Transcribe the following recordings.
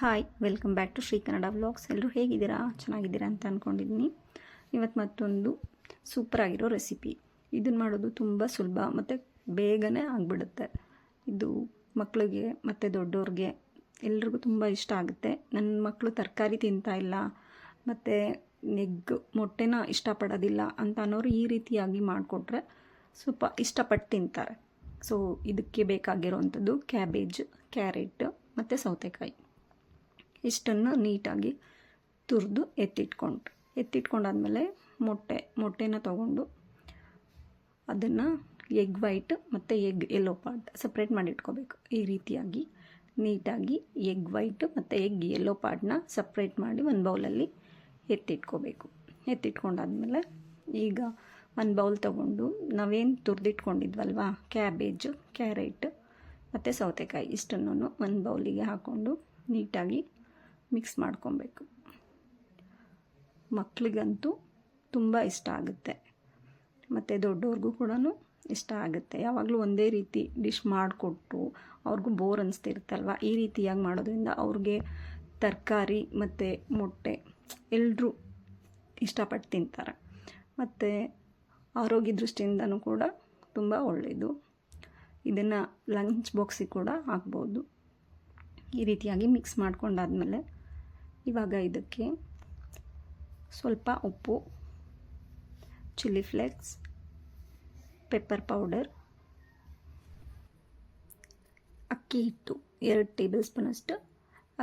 Hi, welcome back to Shri Kannada vlogs. ಎಲ್ಲರೂ ಹೇಗಿದ್ದೀರಾ? ಚೆನ್ನಾಗಿದ್ದೀರಾ ಅಂತ ಅಂದ್ಕೊಂಡಿದ್ದೀನಿ. ಇವತ್ತು ಮತ್ತೊಂದು ಸೂಪರಾಗಿರೋ ರೆಸಿಪಿ. ಇದನ್ನು ಮಾಡೋದು ತುಂಬ ಸುಲಭ ಮತ್ತು ಬೇಗನೆ ಆಗಿಬಿಡುತ್ತೆ. ಇದು ಮಕ್ಕಳಿಗೆ ಮತ್ತು ದೊಡ್ಡವ್ರಿಗೆ ಎಲ್ರಿಗೂ ತುಂಬ ಇಷ್ಟ ಆಗುತ್ತೆ. ನನ್ನ ಮಕ್ಕಳು ತರಕಾರಿ ತಿಂತಾ ಇಲ್ಲ ಮತ್ತು ಮೊಟ್ಟೆನ ಇಷ್ಟಪಡೋದಿಲ್ಲ ಅಂತ ಅನ್ನೋರು ಈ ರೀತಿಯಾಗಿ ಮಾಡಿಕೊಟ್ರೆ ಸ್ವಲ್ಪ ಇಷ್ಟಪಟ್ಟು ತಿಂತಾರೆ. ಸೊ ಇದಕ್ಕೆ ಬೇಕಾಗಿರೋವಂಥದ್ದು ಕ್ಯಾಬೇಜ್, ಕ್ಯಾರೆಟ್ ಮತ್ತು ಸೌತೆಕಾಯಿ ಇಷ್ಟನ್ನು ನೀಟಾಗಿ ತುರಿದು ಎತ್ತಿಟ್ಕೊಂಡಾದ್ಮೇಲೆ ಮೊಟ್ಟೆನ ತೊಗೊಂಡು ಅದನ್ನು ಎಗ್ ವೈಟ್ ಮತ್ತು ಎಗ್ ಯೆಲ್ಲೋ ಪಾರ್ಟ್ ಸಪ್ರೇಟ್ ಮಾಡಿ ಇಟ್ಕೋಬೇಕು. ಈ ರೀತಿಯಾಗಿ ನೀಟಾಗಿ ಎಗ್ ವೈಟ್ ಮತ್ತು ಎಗ್ ಯೆಲ್ಲೋ ಪಾರ್ಟ್ನ ಸಪ್ರೇಟ್ ಮಾಡಿ ಒಂದು ಬೌಲಲ್ಲಿ ಎತ್ತಿಟ್ಕೊಂಡಾದ್ಮೇಲೆ ಈಗ ಒಂದು ಬೌಲ್ ತೊಗೊಂಡು ನಾವೇನು ತುರಿದಿಟ್ಕೊಂಡಿದ್ವಲ್ವ ಕ್ಯಾಬೇಜು, ಕ್ಯಾರೆಟ್ ಮತ್ತು ಸೌತೆಕಾಯಿ ಇಷ್ಟನ್ನು ಒಂದು ಬೌಲಿಗೆ ಹಾಕ್ಕೊಂಡು ನೀಟಾಗಿ ಮಿಕ್ಸ್ ಮಾಡ್ಕೊಬೇಕು. ಮಕ್ಕಳಿಗಂತೂ ತುಂಬ ಇಷ್ಟ ಆಗುತ್ತೆ ಮತ್ತು ದೊಡ್ಡವ್ರಿಗೂ ಕೂಡ ಇಷ್ಟ ಆಗುತ್ತೆ. ಯಾವಾಗಲೂ ಒಂದೇ ರೀತಿ ಡಿಶ್ ಮಾಡಿಕೊಟ್ಟು ಅವ್ರಿಗೂ ಬೋರ್ ಅನಿಸ್ತಿರುತ್ತಲ್ವ. ಈ ರೀತಿಯಾಗಿ ಮಾಡೋದ್ರಿಂದ ಅವ್ರಿಗೆ ತರಕಾರಿ ಮತ್ತು ಮೊಟ್ಟೆ ಎಲ್ಲರೂ ಇಷ್ಟಪಟ್ಟು ತಿಂತಾರೆ ಮತ್ತು ಆರೋಗ್ಯ ದೃಷ್ಟಿಯಿಂದನೂ ಕೂಡ ತುಂಬ ಒಳ್ಳೆಯದು. ಇದನ್ನು ಲಂಚ್ ಬಾಕ್ಸಿಗೆ ಕೂಡ ಹಾಕ್ಬೋದು. ಈ ರೀತಿಯಾಗಿ ಮಿಕ್ಸ್ ಮಾಡ್ಕೊಂಡಾದ್ಮೇಲೆ ಇವಾಗ ಇದಕ್ಕೆ ಸ್ವಲ್ಪ ಉಪ್ಪು, ಚಿಲ್ಲಿ ಫ್ಲೇಕ್ಸ್, ಪೆಪ್ಪರ್ ಪೌಡರ್, ಅಕ್ಕಿ ಹಿಟ್ಟು 2 ಟೇಬಲ್ ಸ್ಪೂನಷ್ಟು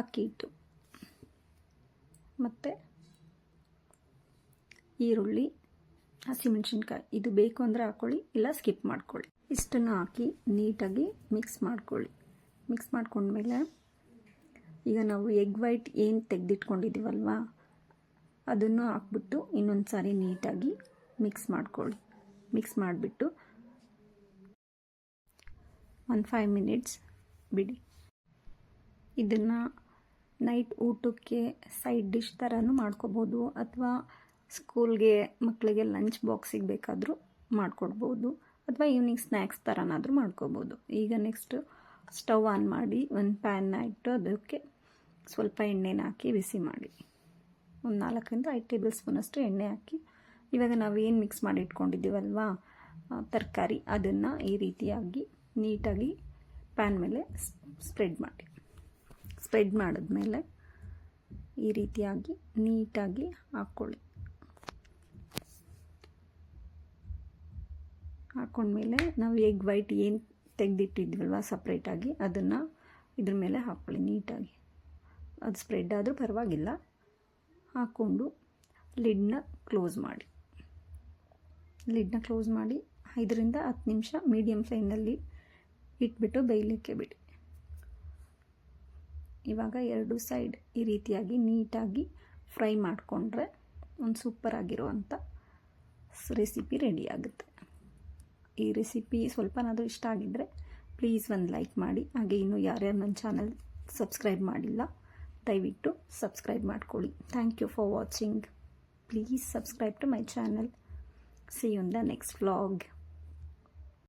ಅಕ್ಕಿ ಹಿಟ್ಟು ಮತ್ತು ಈರುಳ್ಳಿ, ಹಸಿಮೆಣಸಿನ್ಕಾಯಿ ಇದು ಬೇಕು ಅಂದರೆ ಹಾಕ್ಕೊಳ್ಳಿ, ಇಲ್ಲ ಸ್ಕಿಪ್ ಮಾಡ್ಕೊಳ್ಳಿ. ಇಷ್ಟನ್ನು ಹಾಕಿ ನೀಟಾಗಿ ಮಿಕ್ಸ್ ಮಾಡ್ಕೊಂಡ್ಮೇಲೆ ಈಗ ನಾವು ಎಗ್ ವೈಟ್ ಏನು ತೆಗೆದಿಟ್ಕೊಂಡಿದ್ದೀವಲ್ವ ಅದನ್ನು ಹಾಕ್ಬಿಟ್ಟು ಇನ್ನೊಂದು ಸಾರಿ ನೀಟಾಗಿ ಮಿಕ್ಸ್ ಮಾಡಿಬಿಟ್ಟು ಒಂದು 5 ಮಿನಿಟ್ಸ್ ಬಿಡಿ. ಇದನ್ನು ನೈಟ್ ಊಟಕ್ಕೆ ಸೈಡ್ ಡಿಶ್ ಥರನೂ ಮಾಡ್ಕೋಬೋದು ಅಥವಾ ಸ್ಕೂಲ್ಗೆ ಮಕ್ಕಳಿಗೆ ಲಂಚ್ ಬಾಕ್ಸಿಗೆ ಬೇಕಾದರೂ ಮಾಡಿಕೊಡ್ಬೋದು ಅಥವಾ ಈವ್ನಿಂಗ್ ಸ್ನ್ಯಾಕ್ಸ್ ಥರನಾದರೂ ಮಾಡ್ಕೋಬೋದು. ಈಗ ನೆಕ್ಸ್ಟು ಸ್ಟವ್ ಆನ್ ಮಾಡಿ ಒಂದು ಪ್ಯಾನ್ನ ಇಟ್ಟು ಅದಕ್ಕೆ ಸ್ವಲ್ಪ ಎಣ್ಣೆನ ಹಾಕಿ ಬಿಸಿ ಮಾಡಿ ಒಂದು 4 5 ಟೇಬಲ್ ಸ್ಪೂನಷ್ಟು ಎಣ್ಣೆ ಹಾಕಿ ಇವಾಗ ನಾವೇನು ಮಿಕ್ಸ್ ಮಾಡಿ ಇಟ್ಕೊಂಡಿದ್ದೀವಲ್ವ ತರಕಾರಿ ಅದನ್ನು ಈ ರೀತಿಯಾಗಿ ನೀಟಾಗಿ ಪ್ಯಾನ್ ಮೇಲೆ ಸ್ಪ್ರೆಡ್ ಮಾಡಿದ್ಮೇಲೆ ಈ ರೀತಿಯಾಗಿ ನೀಟಾಗಿ ಹಾಕ್ಕೊಂಡ್ಮೇಲೆ ನಾವು ಎಗ್ ವೈಟ್ ಏನು ತೆಗೆದಿಟ್ಟಿದ್ವಲ್ವ ಸಪ್ರೇಟಾಗಿ ಅದನ್ನು ಇದ್ರ ಮೇಲೆ ಹಾಕ್ಕೊಳ್ಳಿ. ನೀಟಾಗಿ ಅದು ಸ್ಪ್ರೆಡ್ ಆದರೂ ಪರವಾಗಿಲ್ಲ. ಹಾಕ್ಕೊಂಡು ಲಿಡ್ನ ಕ್ಲೋಸ್ ಮಾಡಿ 5 ರಿಂದ 10 ನಿಮಿಷ ಮೀಡಿಯಮ್ ಫ್ಲೇಮ್ನಲ್ಲಿ ಇಟ್ಬಿಟ್ಟು ಬೇಯಲಿಕ್ಕೆ ಬಿಡಿ. ಇವಾಗ 2 ಸೈಡ್ ಈ ರೀತಿಯಾಗಿ ನೀಟಾಗಿ ಫ್ರೈ ಮಾಡಿಕೊಂಡ್ರೆ ಒಂದು ಸೂಪರಾಗಿರುವಂಥ ರೆಸಿಪಿ ರೆಡಿ ಆಗುತ್ತೆ. ಈ ರೆಸಿಪಿ ಸ್ವಲ್ಪನಾದರೂ ಇಷ್ಟ ಆಗಿದ್ದರೆ ಪ್ಲೀಸ್ ಒಂದು ಲೈಕ್ ಮಾಡಿ. ಹಾಗೆ ಇನ್ನೂ ಯಾರ್ಯಾರು ನನ್ನ ಚಾನಲ್ ಸಬ್ಸ್ಕ್ರೈಬ್ ಮಾಡಿಲ್ಲ ದಯವಿಟ್ಟು ಸಬ್ಸ್ಕ್ರೈಬ್ ಮಾಡ್ಕೊಳ್ಳಿ. Thank you for watching. Please subscribe to my channel. See you in the next vlog.